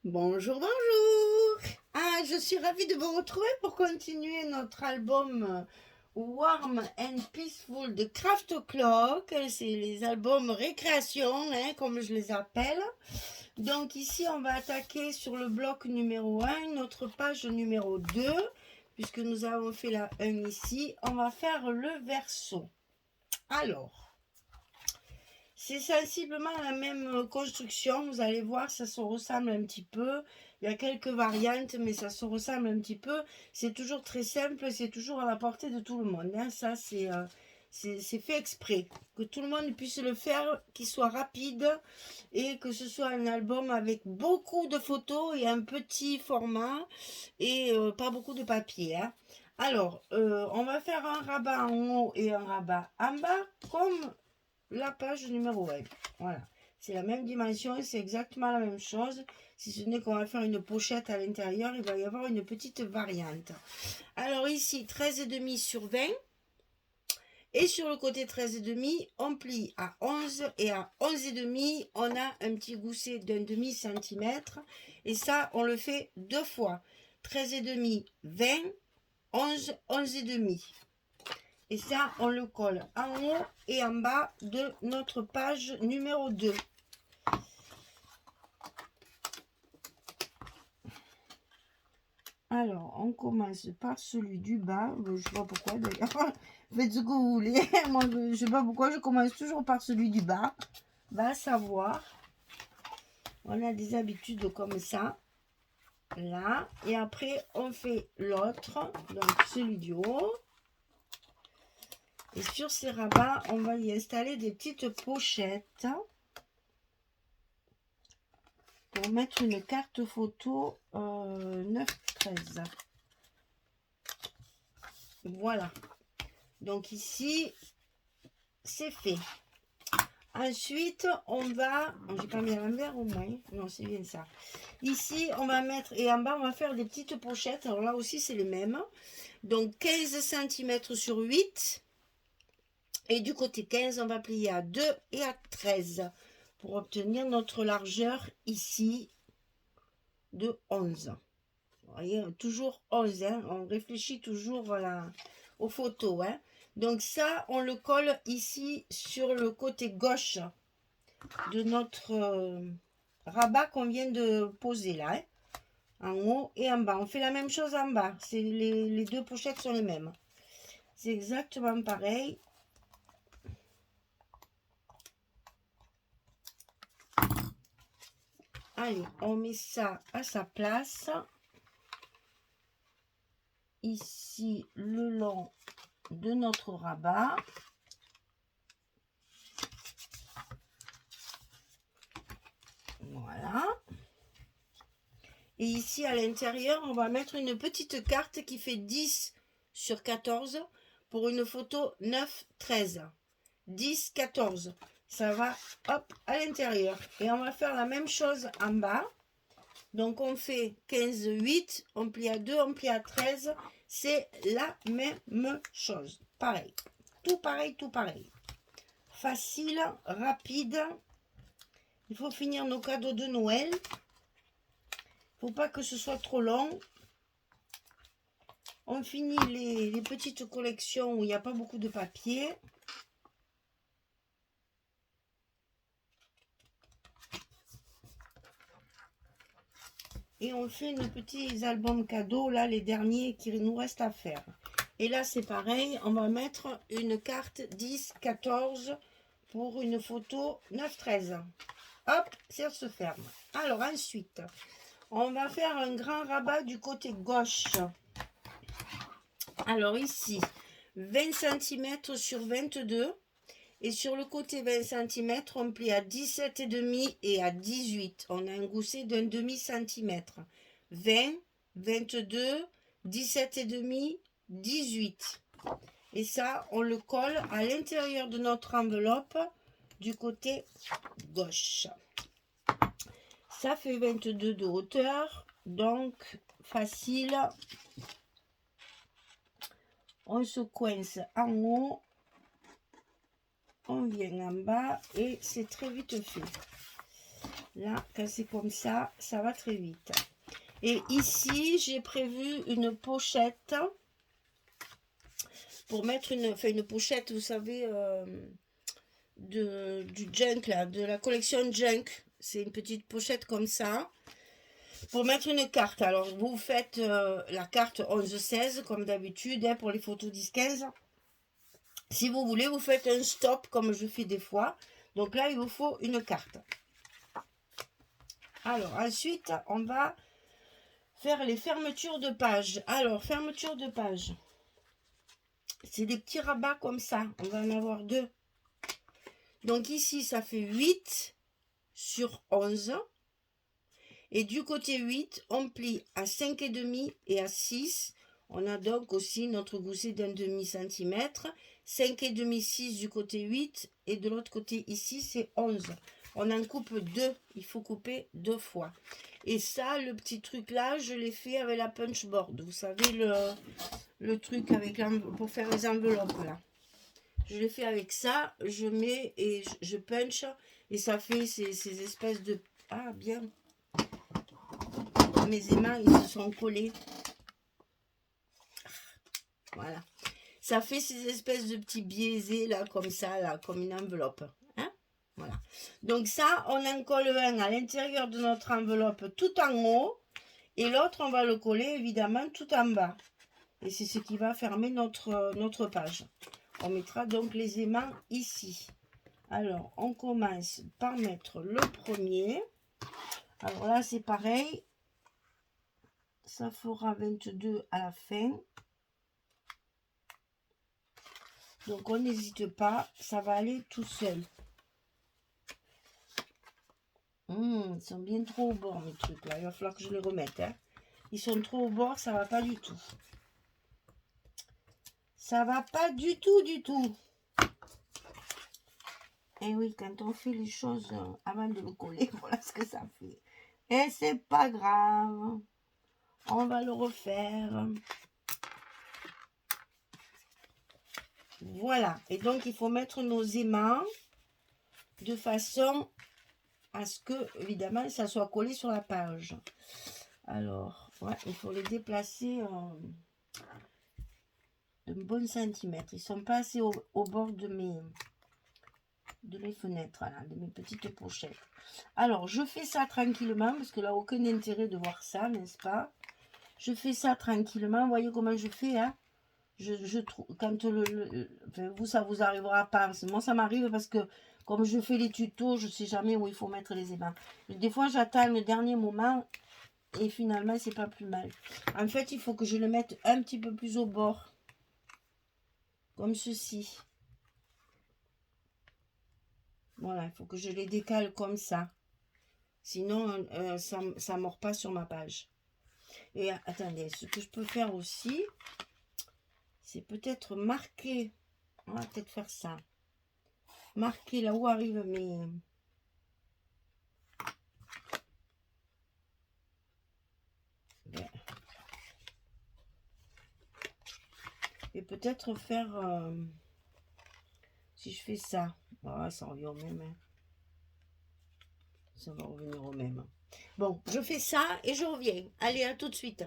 Bonjour, bonjour. Ah, je suis ravie de vous retrouver pour continuer notre album Warm and Peaceful de Craft O'Clock. C'est les albums récréation, hein, comme je les appelle. Donc ici, on va attaquer sur le bloc numéro 1, notre page numéro 2, puisque nous avons fait la 1 ici. On va faire le verso. Alors, c'est sensiblement la même construction, vous allez voir, ça se ressemble un petit peu. Il y a quelques variantes, mais ça se ressemble un petit peu. C'est toujours très simple, c'est toujours à la portée de tout le monde, hein. Ça, c'est fait exprès. Que tout le monde puisse le faire, qu'il soit rapide et que ce soit un album avec beaucoup de photos et un petit format et pas beaucoup de papier, hein. Alors, on va faire un rabat en haut et un rabat en bas, comme la page numéro 1. Voilà. C'est la même dimension, c'est exactement la même chose. Si ce n'est qu'on va faire une pochette à l'intérieur, il va y avoir une petite variante. Alors ici, 13,5 sur 20. Et sur le côté 13,5, on plie à 11. Et à 11,5, on a un petit gousset d'un demi-centimètre. Et ça, on le fait deux fois. 13,5, 20, 11, 11,5. Et ça, on le colle en haut et en bas de notre page numéro 2. Alors, on commence par celui du bas. Je ne sais pas pourquoi d'ailleurs. Faites ce que vous voulez. Moi, je ne sais pas pourquoi je commence toujours par celui du bas. Va savoir. On a des habitudes comme ça. Là. Et après, on fait l'autre. Donc, celui du haut. Et sur ces rabats, on va y installer des petites pochettes pour mettre une carte photo 9-13. Voilà. Donc ici, c'est fait. Ensuite, on va... J'ai pas mis à l'envers au moins. Non, c'est bien ça. Ici, on va mettre... Et en bas, on va faire des petites pochettes. Alors là aussi, c'est les mêmes. Donc 15 cm sur 8. Et du côté 15, on va plier à 2 et à 13 pour obtenir notre largeur ici de 11. Vous voyez, toujours 11. Hein, on réfléchit toujours aux photos. Hein. Donc ça, on le colle ici sur le côté gauche de notre rabat qu'on vient de poser là. Hein, en haut et en bas. On fait la même chose en bas. Les deux pochettes sont les mêmes. C'est exactement pareil. Allez, on met ça à sa place. Ici, le long de notre rabat. Voilà. Et ici, à l'intérieur, on va mettre une petite carte qui fait 10 sur 14 pour une photo 9-13. 10-14. Ça va, hop, à l'intérieur. Et on va faire la même chose en bas. Donc, on fait 15-8, on plie à 2, on plie à 13. C'est la même chose. Pareil. Tout pareil, tout pareil. Facile, rapide. Il faut finir nos cadeaux de Noël. Il ne faut pas que ce soit trop long. On finit les petites collections où il n'y a pas beaucoup de papier. Et on fait nos petits albums cadeaux, là, les derniers qui nous restent à faire. Et là, c'est pareil, on va mettre une carte 10-14 pour une photo 9-13. Hop, ça se ferme. Alors, ensuite, on va faire un grand rabat du côté gauche. Alors ici, 20 cm sur 22. Et sur le côté 20 cm, on plie à 17,5 et à 18. On a un gousset d'un demi-centimètre. 20, 22, 17,5, 18. Et ça, on le colle à l'intérieur de notre enveloppe du côté gauche. Ça fait 22 de hauteur, donc facile. On se coince en haut. On vient en bas et c'est très vite fait. Là, quand c'est comme ça va très vite. Et ici, j'ai prévu une pochette pour mettre une pochette, vous savez, du junk, là, de la collection junk. C'est une petite pochette comme ça pour mettre une carte. Alors, vous faites la carte 11-16 comme d'habitude hein, pour les photos 10-15. Si vous voulez, vous faites un stop comme je fais des fois. Donc là, il vous faut une carte. Alors, ensuite, on va faire les fermetures de page. Alors, fermeture de page. C'est des petits rabats comme ça. On va en avoir 2. Donc ici, ça fait 8 sur 11. Et du côté 8, on plie à 5,5 et à 6. On a donc aussi notre gousset d'un demi-centimètre. 5,5, 6 du côté 8. Et de l'autre côté ici, c'est 11. On en coupe 2. Il faut couper 2 fois. Et ça, le petit truc là, je l'ai fait avec la punch board. Vous savez, le truc avec pour faire les enveloppes là. Je l'ai fait avec ça. Je mets et je punch. Et ça fait ces espèces de... Ah, bien. Mes aimants, ils se sont collés. Voilà. Ça fait ces espèces de petits biaisés là, comme ça, là, comme une enveloppe. Hein? Voilà. Donc ça, on en colle un à l'intérieur de notre enveloppe tout en haut. Et l'autre, on va le coller évidemment tout en bas. Et c'est ce qui va fermer notre page. On mettra donc les aimants ici. Alors, on commence par mettre le premier. Alors là, c'est pareil. Ça fera 22 à la fin. Donc, on n'hésite pas. Ça va aller tout seul. Ils sont bien trop au bord, mes trucs là. Il va falloir que je les remette. Hein. Ils sont trop au bord, ça va pas du tout. Ça va pas du tout, du tout. Et oui, quand on fait les choses avant de le coller, voilà ce que ça fait. Et c'est pas grave. On va le refaire. Voilà. Et donc, il faut mettre nos aimants de façon à ce que, évidemment, ça soit collé sur la page. Alors, ouais, il faut les déplacer d'un bon centimètre. Ils sont pas assez au bord de mes fenêtres, là, de mes petites pochettes. Alors, je fais ça tranquillement, parce que là, aucun intérêt de voir ça, n'est-ce pas? Je fais ça tranquillement. Vous voyez comment je fais, hein? Je trouve, quand enfin, vous, ça vous arrivera pas. Moi, ça m'arrive parce que, comme je fais les tutos, je sais jamais où il faut mettre les aimants. Des fois, j'attends le dernier moment et finalement, c'est pas plus mal. En fait, il faut que je le mette un petit peu plus au bord. Comme ceci. Voilà, il faut que je les décale comme ça. Sinon, ça ne mord pas sur ma page. Et attendez, ce que je peux faire aussi, c'est peut-être marquer. On va peut-être faire ça. Marquer là où arrivent mes... Et peut-être faire... si je fais ça. Oh, ça revient au même. Hein. Ça va revenir au même. Bon, je fais ça et je reviens. Allez, à tout de suite.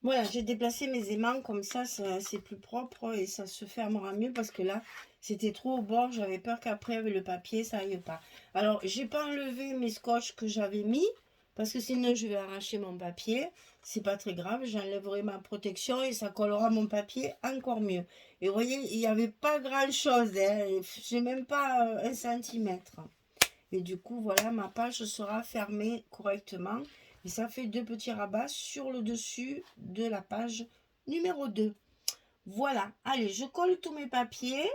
Voilà, j'ai déplacé mes aimants comme ça c'est plus propre et ça se fermera mieux parce que là, c'était trop au bord. J'avais peur qu'après, avec le papier, ça aille pas. Alors, j'ai pas enlevé mes scotch que j'avais mis parce que sinon, je vais arracher mon papier. C'est pas très grave, j'enlèverai ma protection et ça collera mon papier encore mieux. Et vous voyez, il n'y avait pas grand-chose. Hein. J'ai même pas 1 centimètre. Et du coup, voilà, ma page sera fermée correctement. Et ça fait 2 petits rabats sur le dessus de la page numéro 2. Voilà, allez, je colle tous mes papiers.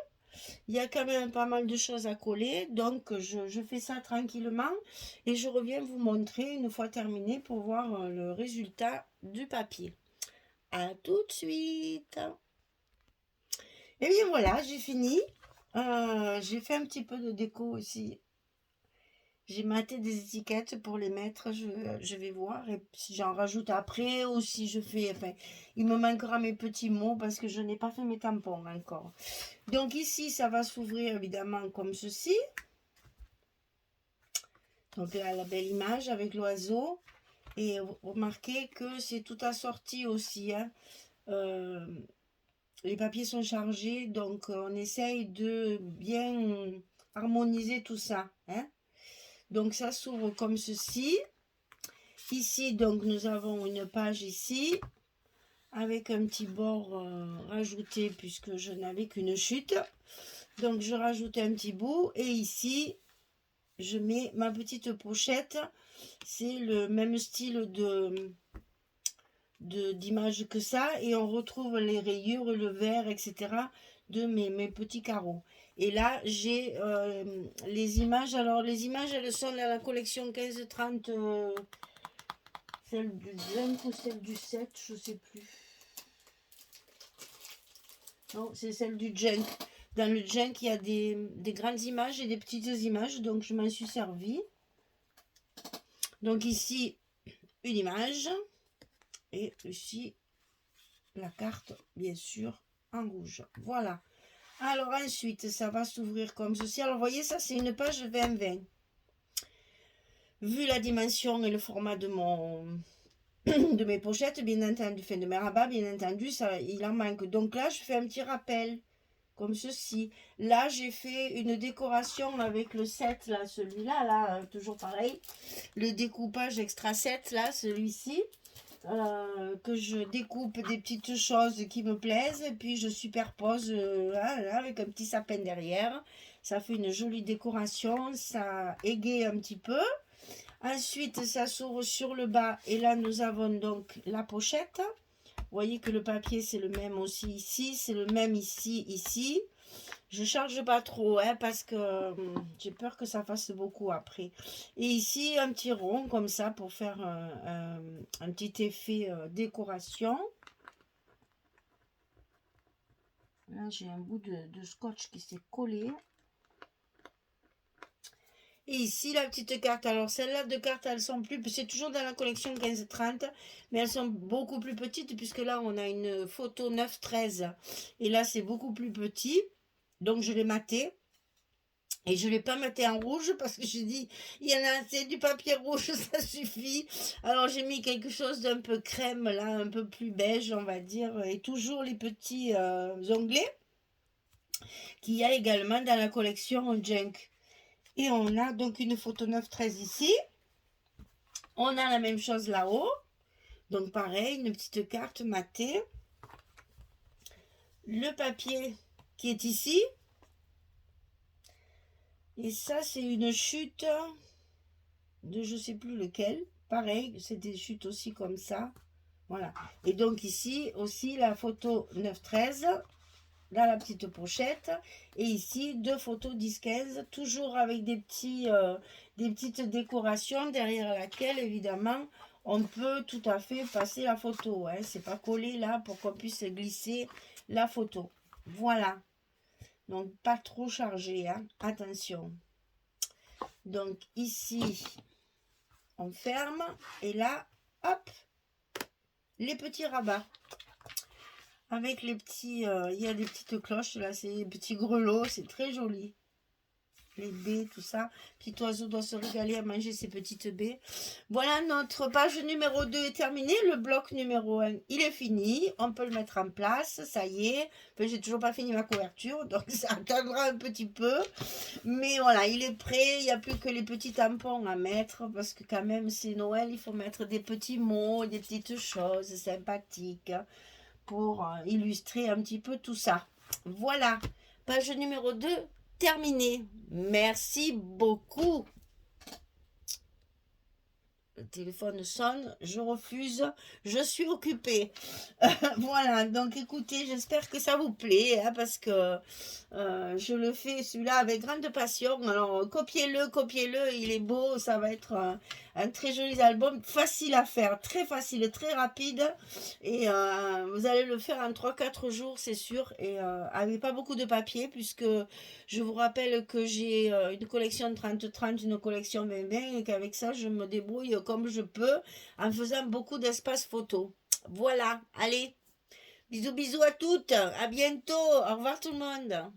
Il y a quand même pas mal de choses à coller. Donc, je fais ça tranquillement. Et je reviens vous montrer une fois terminé pour voir le résultat du papier. À tout de suite. Et bien voilà, j'ai fini. J'ai fait un petit peu de déco aussi. J'ai maté des étiquettes pour les mettre, je vais voir et si j'en rajoute après ou si je fais, enfin, il me manquera mes petits mots parce que je n'ai pas fait mes tampons encore. Donc ici, ça va s'ouvrir évidemment comme ceci. Donc là, la belle image avec l'oiseau. Et remarquez que c'est tout assorti aussi, hein. Les papiers sont chargés, donc on essaye de bien harmoniser tout ça, hein. Donc ça s'ouvre comme ceci. Ici, donc nous avons une page ici, avec un petit bord rajouté, puisque je n'avais qu'une chute. Donc je rajoute un petit bout, et ici, je mets ma petite pochette. C'est le même style d'image que ça, et on retrouve les rayures, le vert, etc. de mes petits carreaux. Et là, j'ai les images. Alors, les images, elles sont dans la collection 15-30, celle du 5 ou celle du 7, je sais plus. Non, c'est celle du junk. Dans le junk, il y a des grandes images et des petites images, donc je m'en suis servi. Donc ici, une image. Et ici, la carte, bien sûr, en rouge. Voilà. Alors ensuite, ça va s'ouvrir comme ceci. Alors, vous voyez, ça, c'est une page 20-20. Vu la dimension et le format de de mes pochettes, bien entendu, de mes rabats, bien entendu, ça, il en manque. Donc là, je fais un petit rappel, comme ceci. Là, j'ai fait une décoration avec le 7, là, celui-là, là, toujours pareil. Le découpage extra 7, là, celui-ci. Que je découpe des petites choses qui me plaisent, et puis je superpose là, avec un petit sapin derrière. Ça fait une jolie décoration, ça égaye un petit peu. Ensuite, ça s'ouvre sur le bas, et là nous avons donc la pochette. Vous voyez que le papier c'est le même aussi ici, c'est le même ici, ici. Je charge pas trop, hein, parce que j'ai peur que ça fasse beaucoup après. Et ici, un petit rond comme ça pour faire un petit effet décoration. Là, j'ai un bout de scotch qui s'est collé. Et ici, la petite carte. Alors, celles-là de cartes, elles sont plus... C'est toujours dans la collection 15-30, mais elles sont beaucoup plus petites, puisque là, on a une photo 9-13. Et là, c'est beaucoup plus petit. Donc, je l'ai maté. Et je ne l'ai pas maté en rouge parce que j'ai dit, il y en a assez du papier rouge, ça suffit. Alors j'ai mis quelque chose d'un peu crème, là, un peu plus beige, on va dire. Et toujours les petits onglets qu'il y a également dans la collection Junk. Et on a donc une photo 9-13 ici. On a la même chose là-haut. Donc pareil, une petite carte matée. Le papier qui est ici. Et ça, c'est une chute de je sais plus lequel. Pareil, c'est des chutes aussi comme ça. Voilà. Et donc ici aussi la photo 9-13 dans la petite pochette. Et ici, deux photos 10-15, toujours avec des petites décorations derrière laquelle, évidemment, on peut tout à fait passer la photo. Hein. C'est pas collé là pour qu'on puisse glisser la photo. Voilà. Donc, pas trop chargé, hein. Attention. Donc, ici, on ferme. Et là, hop, les petits rabats. Avec les petits... il y a des petites cloches, là, c'est des petits grelots. C'est très joli. Les baies, tout ça. Petit oiseau doit se régaler à manger ses petites baies. Voilà, notre page numéro 2 est terminée. Le bloc numéro 1, il est fini. On peut le mettre en place. Ça y est. Enfin, j'ai toujours pas fini ma couverture. Donc, ça attendra un petit peu. Mais voilà, il est prêt. Il n'y a plus que les petits tampons à mettre. Parce que quand même, c'est Noël. Il faut mettre des petits mots, des petites choses sympathiques. Pour illustrer un petit peu tout ça. Voilà. Page numéro 2. Terminé. Merci beaucoup. Le téléphone sonne, je refuse, je suis occupée. Voilà, donc écoutez, j'espère que ça vous plaît, hein, parce que je le fais celui-là avec grande passion. Alors copiez-le, il est beau, ça va être un très joli album, facile à faire, très facile, très rapide. Et vous allez le faire en 3-4 jours, c'est sûr, et avec pas beaucoup de papier, puisque je vous rappelle que j'ai une collection 30-30, une collection 20-20, et qu'avec ça, je me débrouille comme je peux, en faisant beaucoup d'espace photo. Voilà, allez, bisous bisous à toutes, à bientôt, au revoir tout le monde.